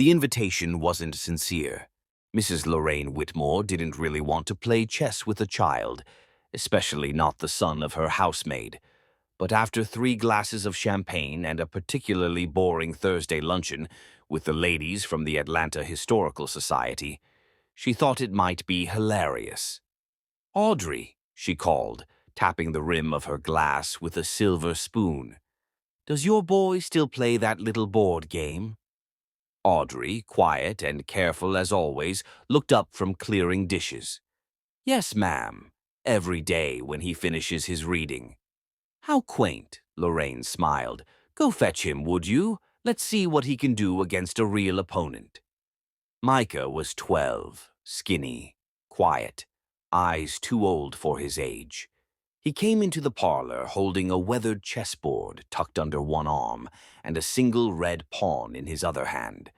The invitation wasn't sincere. Mrs. Lorraine Whitmore didn't really want to play chess with a child, especially not the son of her housemaid. But after 3 glasses of champagne and a particularly boring Thursday luncheon with the ladies from the Atlanta Historical Society, she thought it might be hilarious. "Audrey," she called, tapping the rim of her glass with a silver spoon. "Does your boy still play that little board game?" Audrey, quiet and careful as always, looked up from clearing dishes. "Yes, ma'am. Every day when he finishes his reading." "How quaint," Lorraine smiled. "Go fetch him, would you? Let's see what he can do against a real opponent." Micah was 12, skinny, quiet, eyes too old for his age. He came into the parlor holding a weathered chessboard tucked under one arm and a single red pawn in his other hand,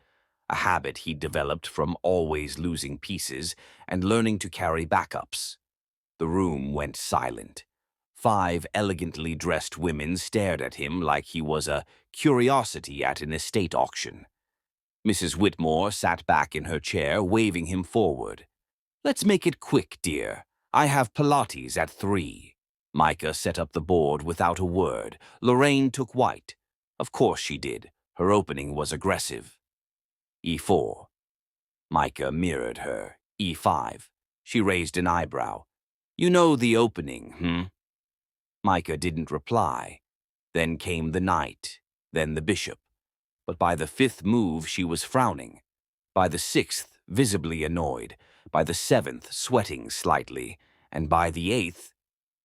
a habit he'd developed from always losing pieces and learning to carry backups. The room went silent. 5 elegantly dressed women stared at him like he was a curiosity at an estate auction. Mrs. Whitmore sat back in her chair, waving him forward. "Let's make it quick, dear. I have Pilates at 3. Micah set up the board without a word. Lorraine took white. Of course she did. Her opening was aggressive. E4. Micah mirrored her. E5. She raised an eyebrow. "You know the opening, hmm?" Micah didn't reply. Then came the knight, then the bishop. But by the 5th move she was frowning. By the 6th, visibly annoyed. By the 7th, sweating slightly. And by the 8th,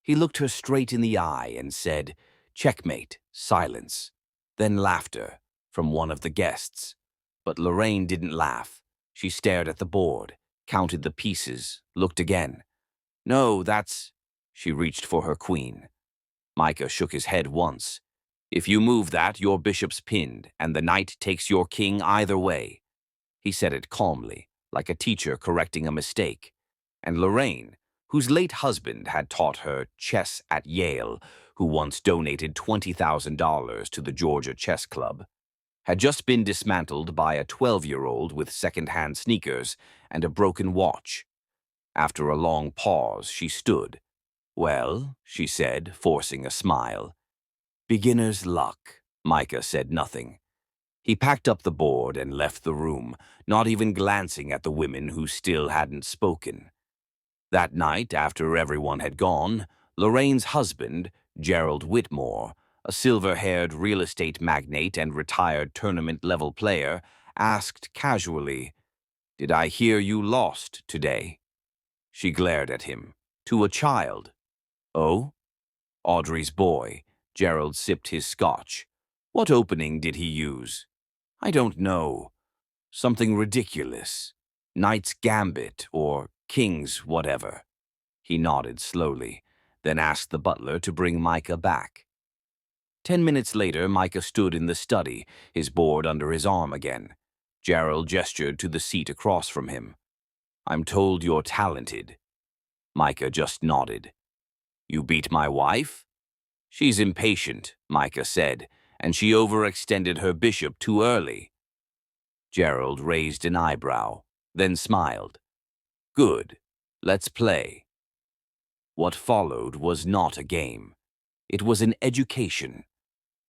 he looked her straight in the eye and said, "Checkmate," silence. Then laughter from one of the guests. But Lorraine didn't laugh. She stared at the board, counted the pieces, looked again. "No, that's—" She reached for her queen. Micah shook his head once. "If you move that, your bishop's pinned, and the knight takes your king either way." He said it calmly, like a teacher correcting a mistake. And Lorraine, whose late husband had taught her chess at Yale, who once donated $20,000 to the Georgia Chess Club, had just been dismantled by a 12-year-old with second-hand sneakers and a broken watch. After a long pause, she stood. "Well," she said, forcing a smile. "Beginner's luck." Micah said nothing. He packed up the board and left the room, not even glancing at the women who still hadn't spoken. That night, after everyone had gone, Lorraine's husband, Gerald Whitmore, a silver-haired real estate magnate and retired tournament-level player, asked casually, "Did I hear you lost today?" She glared at him. "To a child." "Oh?" "Audrey's boy." Gerald sipped his scotch. "What opening did he use?" "I don't know. Something ridiculous. Knight's Gambit or King's whatever." He nodded slowly, then asked the butler to bring Micah back. 10 minutes later, Micah stood in the study, his board under his arm again. Gerald gestured to the seat across from him. "I'm told you're talented." Micah just nodded. "You beat my wife?" "She's impatient," Micah said, "and she overextended her bishop too early." Gerald raised an eyebrow, then smiled. "Good. Let's play." What followed was not a game. It was an education.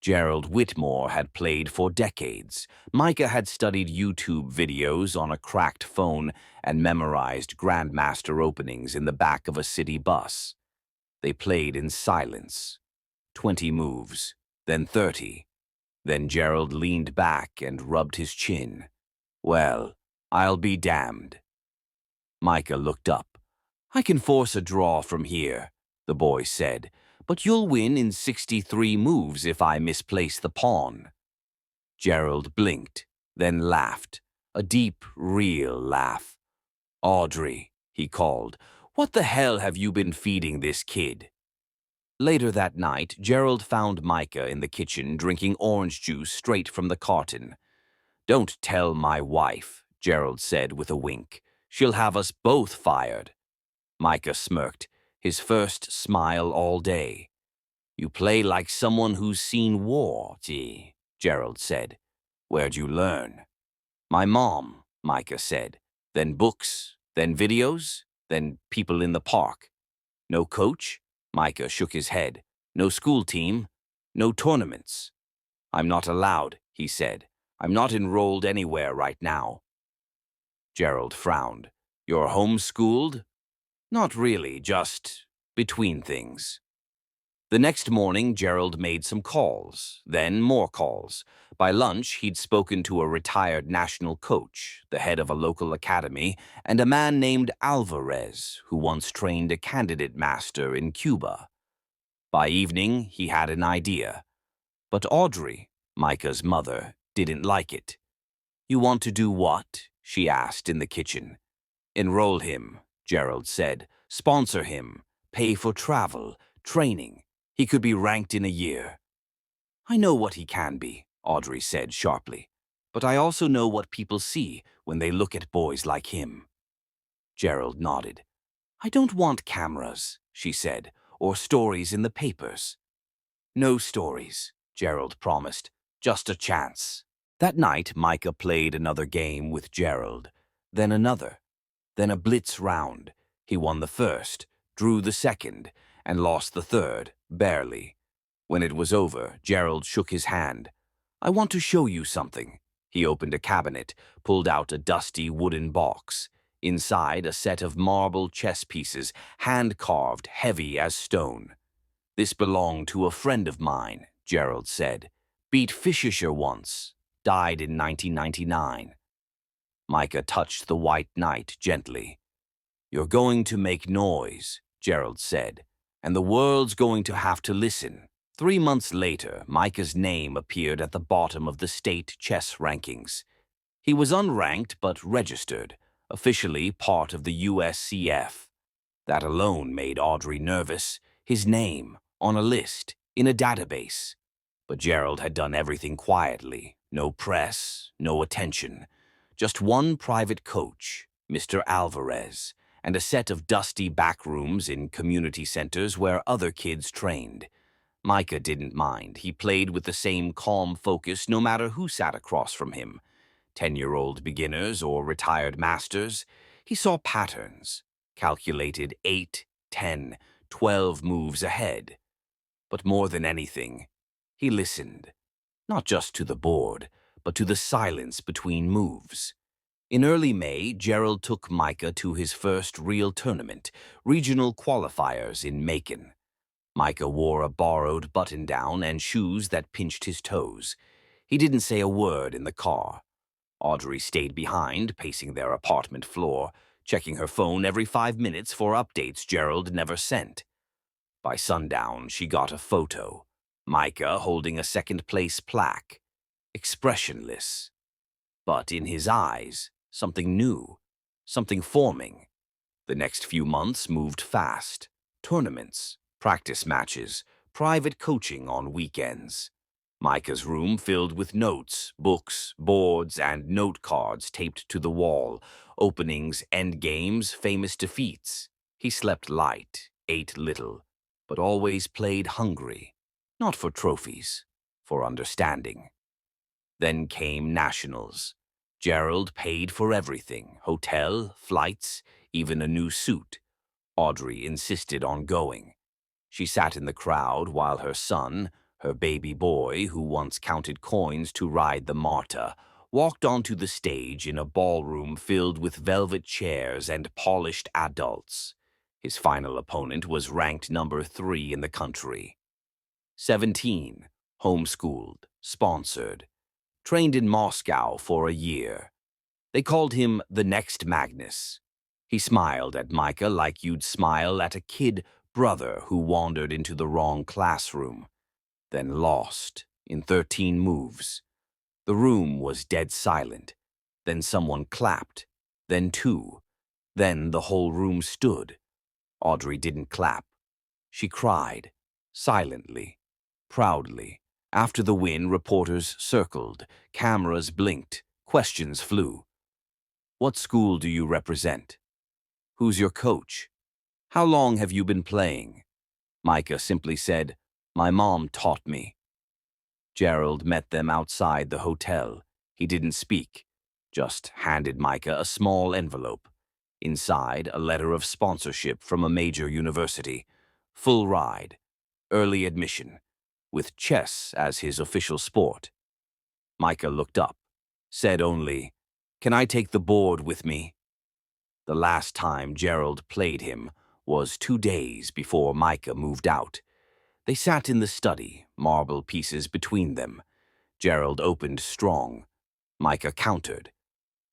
Gerald Whitmore had played for decades. Micah had studied YouTube videos on a cracked phone and memorized grandmaster openings in the back of a city bus. They played in silence. 20 moves, then 30. Then Gerald leaned back and rubbed his chin. "Well, I'll be damned." Micah looked up. "I can force a draw from here," the boy said, "but you'll win in 63 moves if I misplace the pawn." Gerald blinked, then laughed, a deep, real laugh. "Audrey," he called, "what the hell have you been feeding this kid?" Later that night, Gerald found Micah in the kitchen drinking orange juice straight from the carton. "Don't tell my wife," Gerald said with a wink. "She'll have us both fired." Micah smirked, his first smile all day. "You play like someone who's seen war, gee," Gerald said. "Where'd you learn?" My mom, Micah said. Then books, then videos, then people in the park. No coach? Micah shook his head. No school team? No tournaments? I'm not allowed, he said. I'm not enrolled anywhere right now. Gerald frowned. You're homeschooled? Not really, just between things. The next morning, Gerald made some calls, then more calls. By lunch, he'd spoken to a retired national coach, the head of a local academy, and a man named Alvarez, who once trained a candidate master in Cuba. By evening, he had an idea. But Audrey, Micah's mother, didn't like it. You want to do what? She asked in the kitchen. Enroll him, Gerald said. Sponsor him. Pay for travel, training. He could be ranked in a year. I know what he can be, Audrey said sharply. But I also know what people see when they look at boys like him. Gerald nodded. I don't want cameras, she said, or stories in the papers. No stories, Gerald promised. Just a chance. That night, Micah played another game with Gerald, then another, then a blitz round. He won the first, drew the second, and lost the third, barely. When it was over, Gerald shook his hand. I want to show you something. He opened a cabinet, pulled out a dusty wooden box. Inside, a set of marble chess pieces, hand-carved, heavy as stone. This belonged to a friend of mine, Gerald said. Beat Fischer once. Died in 1999. Micah touched the white knight gently. You're going to make noise, Gerald said, and the world's going to have to listen. 3 months later, Micah's name appeared at the bottom of the state chess rankings. He was unranked but registered, officially part of the USCF. That alone made Audrey nervous. His name, on a list, in a database. But Gerald had done everything quietly. No press, no attention. Just one private coach, Mr. Alvarez, and a set of dusty back rooms in community centers where other kids trained. Micah didn't mind. He played with the same calm focus no matter who sat across from him. 10-year-old beginners or retired masters. He saw patterns, calculated 8, 10, 12 moves ahead. But more than anything, he listened. Not just to the board, but to the silence between moves. In early May, Gerald took Micah to his first real tournament, regional qualifiers in Macon. Micah wore a borrowed button-down and shoes that pinched his toes. He didn't say a word in the car. Audrey stayed behind, pacing their apartment floor, checking her phone every 5 minutes for updates Gerald never sent. By sundown, she got a photo. Micah holding a second-place plaque. Expressionless. But in his eyes, something new, something forming. The next few months moved fast. Tournaments, practice matches, private coaching on weekends. Micah's room filled with notes, books, boards, and note cards taped to the wall, openings, endgames, famous defeats. He slept light, ate little, but always played hungry. Not for trophies, for understanding. Then came nationals. Gerald paid for everything, hotel, flights, even a new suit. Audrey insisted on going. She sat in the crowd while her son, her baby boy, who once counted coins to ride the Marta, walked onto the stage in a ballroom filled with velvet chairs and polished adults. His final opponent was ranked number 3 in the country. 17, homeschooled, sponsored, trained in Moscow for a year. They called him the next Magnus. He smiled at Micah like you'd smile at a kid brother who wandered into the wrong classroom, then lost in 13 moves. The room was dead silent. Then someone clapped, then 2. Then the whole room stood. Audrey didn't clap. She cried, silently, proudly. After the win, reporters circled, cameras blinked, questions flew. What school do you represent? Who's your coach? How long have you been playing? Micah simply said, My mom taught me. Gerald met them outside the hotel. He didn't speak, just handed Micah a small envelope. Inside, a letter of sponsorship from a major university. Full ride, early admission, with chess as his official sport. Micah looked up, said only, "Can I take the board with me?" The last time Gerald played him was 2 days before Micah moved out. They sat in the study, marble pieces between them. Gerald opened strong. Micah countered.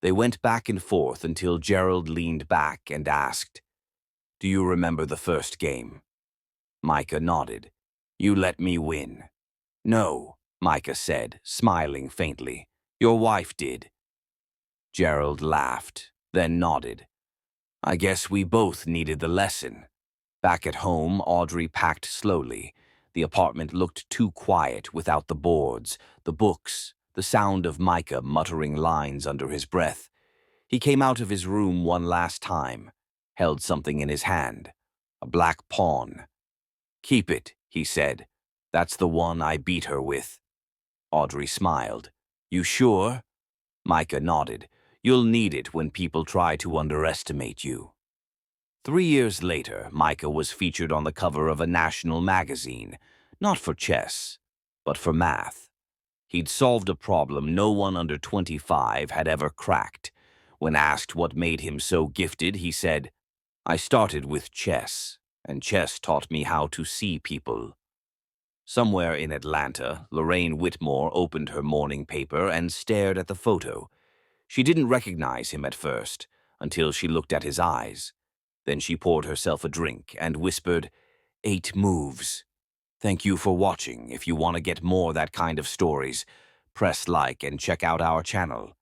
They went back and forth until Gerald leaned back and asked, "Do you remember the first game?" Micah nodded. "You let me win." "No," Micah said, smiling faintly. "Your wife did." Gerald laughed, then nodded. "I guess we both needed the lesson." Back at home, Audrey packed slowly. The apartment looked too quiet without the boards, the books, the sound of Micah muttering lines under his breath. He came out of his room one last time, held something in his hand, a black pawn. "Keep it," he said. "That's the one I beat her with." Audrey smiled. "You sure?" Micah nodded. "You'll need it when people try to underestimate you." 3 years later, Micah was featured on the cover of a national magazine, not for chess, but for math. He'd solved a problem no one under 25 had ever cracked. When asked what made him so gifted, he said, "I started with chess, and chess taught me how to see people." Somewhere in Atlanta, Lorraine Whitmore opened her morning paper and stared at the photo. She didn't recognize him at first, until she looked at his eyes. Then she poured herself a drink and whispered, "8 moves." Thank you for watching. If you want to get more that kind of stories, press like and check out our channel.